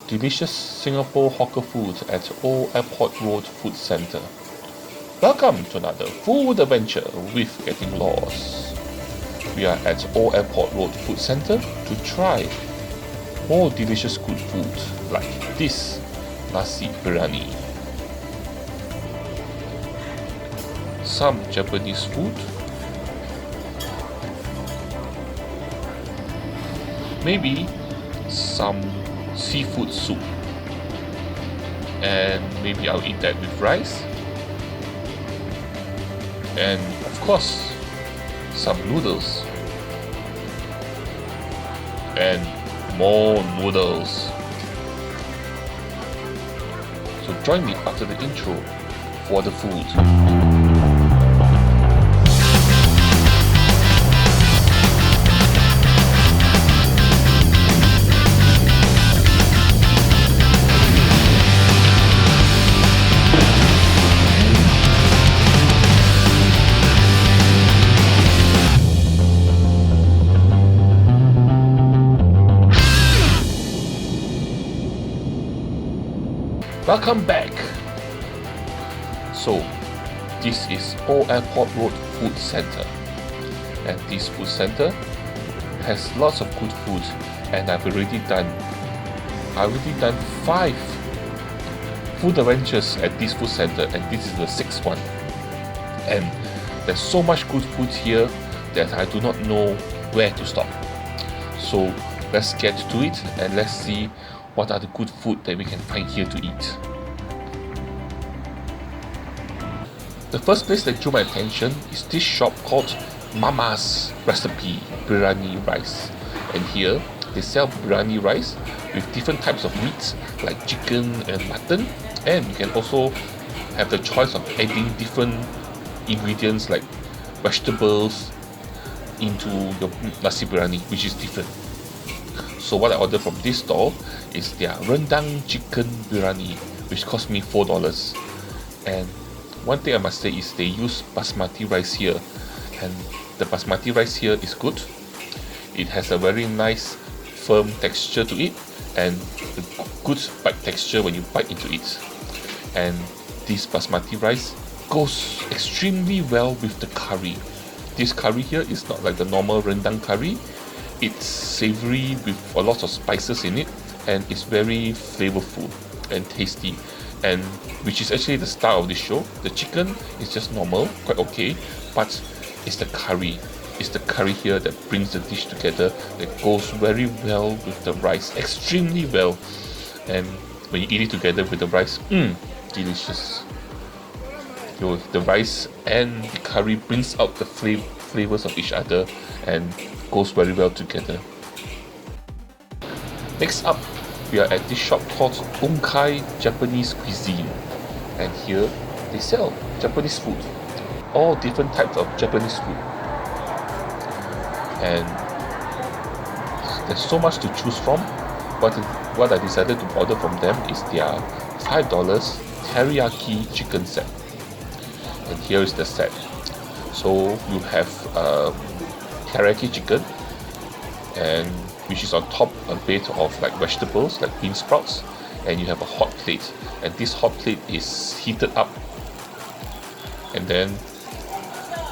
delicious Singapore hawker food at Old Airport Road Food Centre. Welcome to another food adventure with Getting Lost. We are at Old Airport Road Food Centre to try more delicious good food like this nasi biryani. Some Japanese food, maybe some seafood soup, and maybe I'll eat that with rice, and of course some noodles and more noodles. So join me after the intro for the food. Welcome back. So this is Old Airport Road Food Centre, and this food centre has lots of good food, and I've already done 5 food adventures at this food centre, and this is the 6th one. And there's so much good food here that I do not know where to stop. So let's get to it and let's see what are the good food that we can find here to eat. The first place that drew my attention is this shop called Mama Recipe Biryani Rice. And here they sell biryani rice with different types of meats like chicken and mutton, and you can also have the choice of adding different ingredients like vegetables into your nasi biryani, which is different. So what I ordered from this stall is their rendang chicken biryani, which cost me $4. And one thing I must say is they use basmati rice here, and the basmati rice here is good. It has a very nice firm texture to it and a good bite texture when you bite into it. And this basmati rice goes extremely well with the curry. This curry here is not like the normal rendang curry. It's savory with a lot of spices in it, and it's very flavorful and tasty, and which is actually the star of this show. The chicken is just normal, quite okay, but it's the curry. It's the curry here that brings the dish together, that goes very well with the rice, extremely well. And when you eat it together with the rice, delicious. The rice and the curry brings out the flavors of each other and goes very well together. Next up, we are at this shop called Unkai Japanese Cuisine, and here they sell Japanese food, all different types of Japanese food, and there's so much to choose from. But what I decided to order from them is their $5 Teriyaki Chicken Set, and here is the set. So you have teriyaki chicken, and which is on top a bit of like vegetables like bean sprouts, and you have a hot plate, and this hot plate is heated up, and then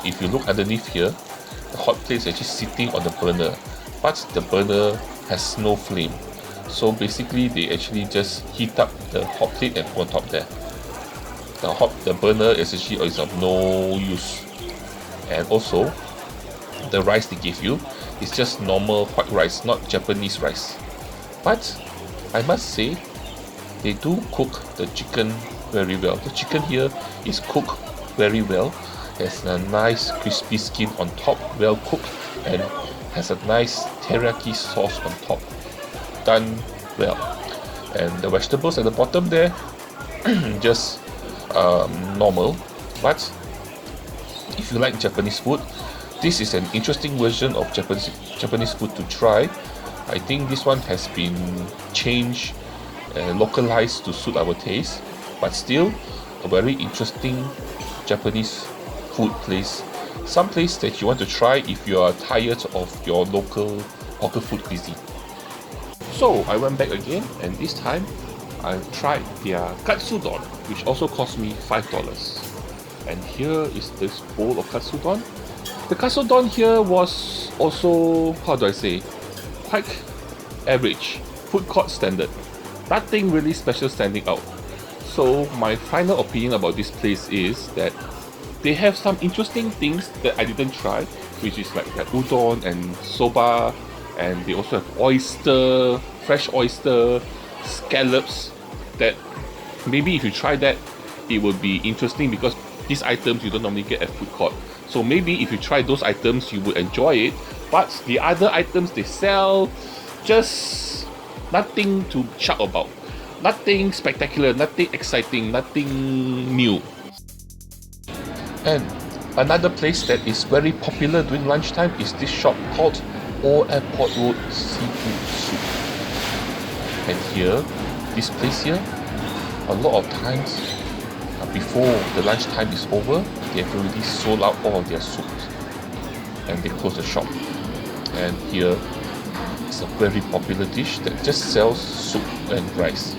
if you look underneath here, the hot plate is actually sitting on the burner, but the burner has no flame. So basically they actually just heat up the hot plate and put on top there. The burner is actually is of no use. And also the rice they give you is just normal white rice, not Japanese rice. But I must say they do cook the chicken very well. The chicken here is cooked very well. There's a nice crispy skin on top, well cooked, and has a nice teriyaki sauce on top, done well. And the vegetables at the bottom there just normal. But if you like Japanese food, this is an interesting version of Japanese food to try. I think this one has been changed, localized to suit our taste, but still a very interesting Japanese food place. Some place that you want to try if you are tired of your local hawker food cuisine. So I went back again, and this time I tried their katsudon, which also cost me $5. And here is this bowl of katsudon. The katsudon here was also, how do I say, quite average, food court standard. Nothing really special standing out. So my final opinion about this place is that they have some interesting things that I didn't try, which is like that udon and soba, and they also have oyster, fresh oyster, scallops, that maybe if you try that, it would be interesting because these items you don't normally get at food court. So maybe if you try those items, you would enjoy it. But the other items they sell, just nothing to shout about. Nothing spectacular, nothing exciting, nothing new. And another place that is very popular during lunchtime is this shop called OAR Road Seafood Soup. And here, this place here, a lot of times before the lunchtime is over, they have already sold out all of their soups and they close the shop. And here is a very popular dish that just sells soup and rice.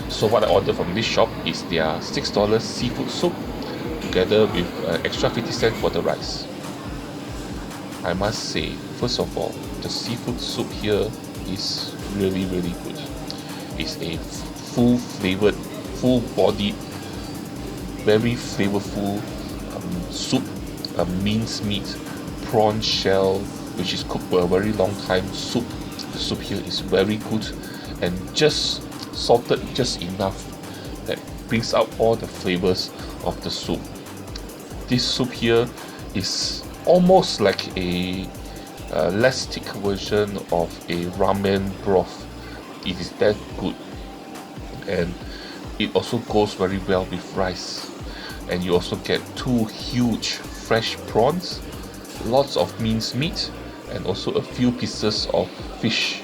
So what I ordered from this shop is their $6 seafood soup together with extra 50 cents for the rice. I must say, first of all, the seafood soup here is really good. It's a full flavored, full bodied, very flavorful soup, a minced meat, prawn shell, which is cooked for a very long time. The soup here is very good and just salted just enough that brings out all the flavors of the soup. This soup here is almost like a less thick version of a ramen broth. It is that good, and it also goes very well with rice. And you also get 2 huge fresh prawns, lots of minced meat, and also a few pieces of fish.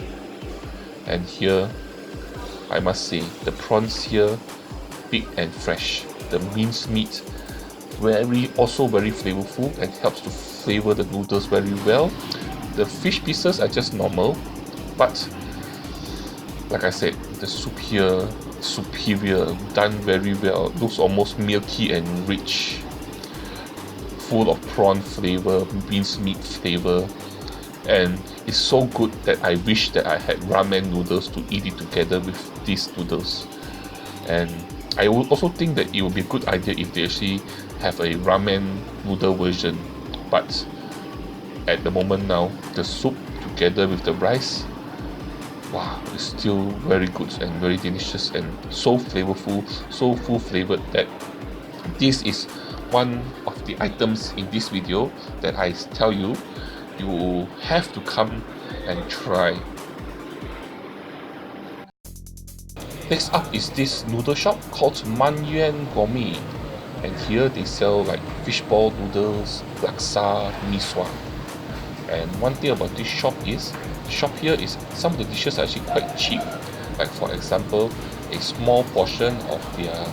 And here, I must say, the prawns here, big and fresh. The minced meat, also very flavorful and helps to flavor the noodles very well. The fish pieces are just normal, but like I said, the soup here, superior, done very well. Looks almost milky and rich, full of prawn flavor, minced meat flavor, and it's so good that I wish that I had ramen noodles to eat it together with these noodles. And I would also think that it would be a good idea if they actually have a ramen noodle version. But at the moment now, the soup together with the rice, wow, it's still very good and very delicious and so flavorful, so full flavored that this is one of the items in this video that I tell you, you have to come and try. Next up is this noodle shop called Yuan Gourmet, and here they sell like fishball noodles, laksa, miswa. And one thing about this shop is, the shop here is, some of the dishes are actually quite cheap. Like for example, a small portion of their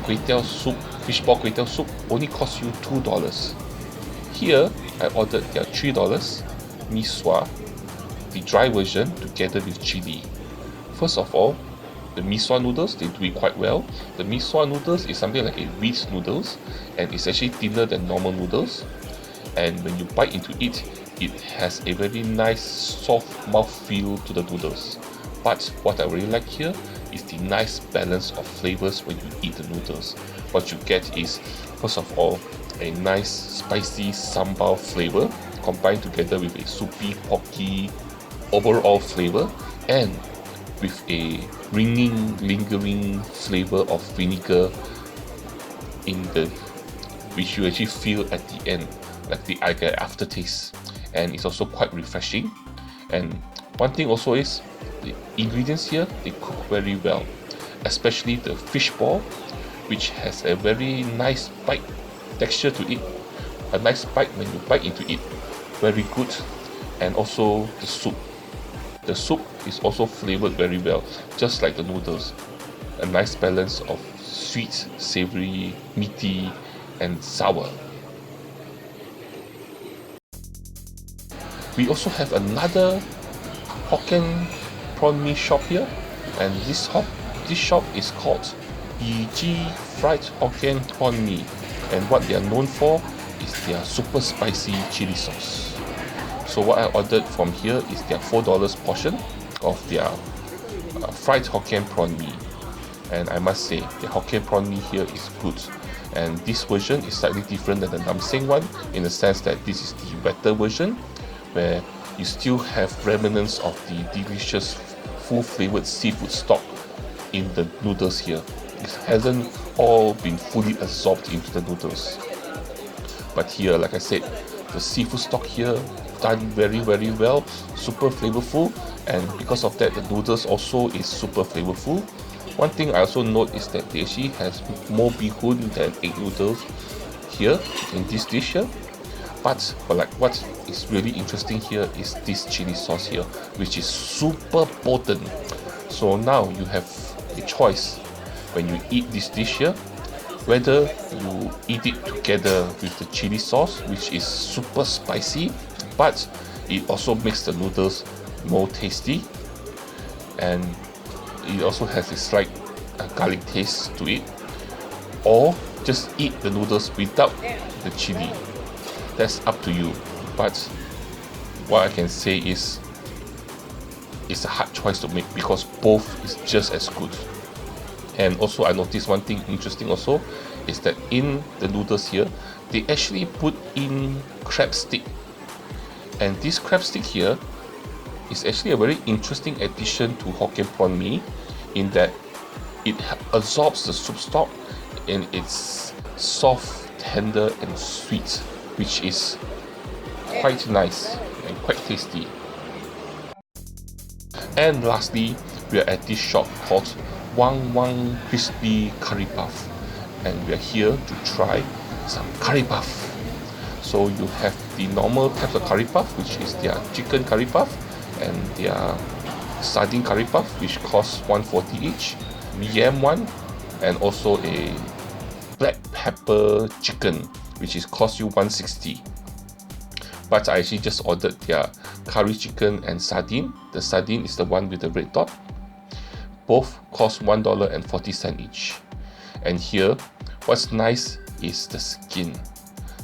kway teow soup, fishball kway teow soup, only costs you $2. Here, I ordered their $3 miswa, the dry version together with chili. First of all, the miswa noodles, they do it quite well. The miswa noodles is something like a wheat noodles, and it's actually thinner than normal noodles. And when you bite into it, it has a very nice soft mouthfeel to the noodles. But what I really like here is the nice balance of flavors when you eat the noodles. What you get is, first of all, a nice spicy sambal flavor combined together with a soupy, porky overall flavor, and with a ringing, lingering flavor of vinegar which you actually feel at the end, like the aftertaste, and it's also quite refreshing. And one thing also is, the ingredients here, they cook very well, especially the fish ball, which has a very nice bite texture to it, a nice bite when you bite into it, very good. And also the soup is also flavored very well, just like the noodles, a nice balance of sweet, savory, meaty and sour. We also have another Hokkien Prawn Mee shop here, and this shop is called Yi Fried Hokkien Prawn Mee, and what they are known for is their super spicy chili sauce. So what I ordered from here is their $4 portion of their fried Hokkien Prawn Mee, and I must say the Hokkien Prawn Mee here is good. And this version is slightly different than the Nam Seng one, in the sense that this is the wetter version, where you still have remnants of the delicious full flavored seafood stock in the noodles here. It hasn't all been fully absorbed into the noodles. But here, like I said, the seafood stock here done very well, super flavorful, and because of that the noodles also is super flavorful. One thing I also note is that they actually has more bihun than egg noodles here in this dish here. But like what is really interesting here is this chili sauce here, which is super potent. So now you have a choice when you eat this dish here, whether you eat it together with the chili sauce, which is super spicy, but it also makes the noodles more tasty, and it also has a slight garlic taste to it, or just eat the noodles without the chili. That's up to you, but what I can say is it's a hard choice to make because both is just as good. And also I noticed one thing interesting also is that in the noodles here they actually put in crab stick, and this crab stick here is actually a very interesting addition to Hokkien Prawn Mee, in that it absorbs the soup stock and it's soft, tender and sweet, which is quite nice and quite tasty. And lastly, we are at this shop called Wang Crispy Curry Puff, and we are here to try some curry puff. So you have the normal types of curry puff, which is their chicken curry puff, and their sardine curry puff, which costs $1.40 each, yam one, and also a black pepper chicken, which is cost you $1.60. But I actually just ordered their curry chicken and sardine. The sardine is the one with the red dot. Both cost $1.40 each. And here, what's nice is the skin.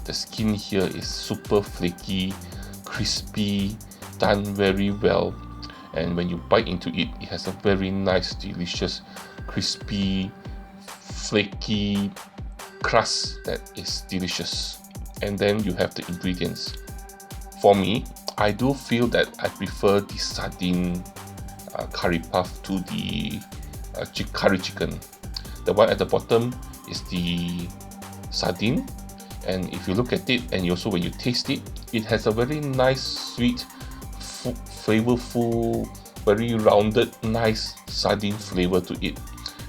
The skin here is super flaky, crispy, done very well, and when you bite into it, it has a very nice, delicious, crispy, flaky crust that is delicious. And then you have the ingredients. For me, I do feel that I prefer the sardine curry puff to the curry chicken. The one at the bottom is the sardine, and if you look at it and also when you taste it, it has a very nice, sweet, flavorful, very rounded, nice sardine flavor to it,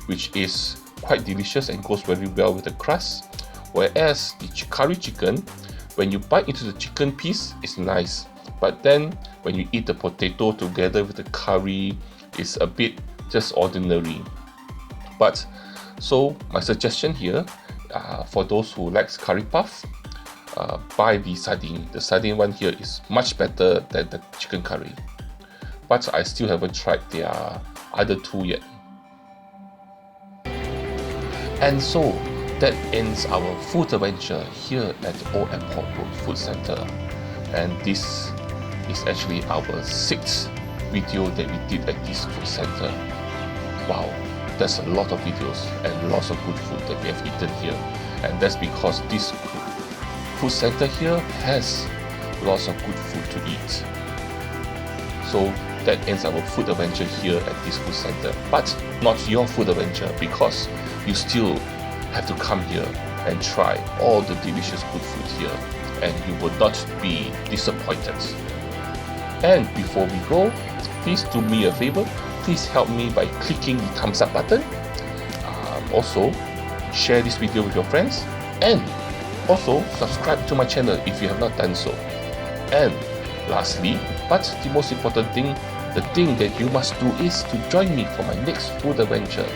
which is quite delicious and goes very well with the crust. Whereas the curry chicken, when you bite into the chicken piece, it's nice, but then when you eat the potato together with the curry, it's a bit just ordinary. But so my suggestion here, for those who likes curry puff, buy the sardine. The sardine one here is much better than the chicken curry, but I still haven't tried their other two yet. And so that ends our food adventure here at Old Airport Road Food Centre, and this is actually our 6th video that we did at this food centre. Wow, that's a lot of videos and lots of good food that we have eaten here, and that's because this food centre here has lots of good food to eat. So that ends our food adventure here at this food centre, but not your food adventure, because you still have to come here and try all the delicious good food here, and you will not be disappointed. And before we go, please do me a favor, please help me by clicking the thumbs up button. Also, share this video with your friends, and also subscribe to my channel if you have not done so. And lastly, but the most important thing, the thing that you must do is to join me for my next food adventure.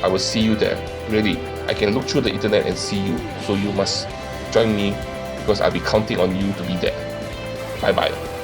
I will see you there. Really, I can look through the internet and see you, so you must join me because I'll be counting on you to be there. Bye bye.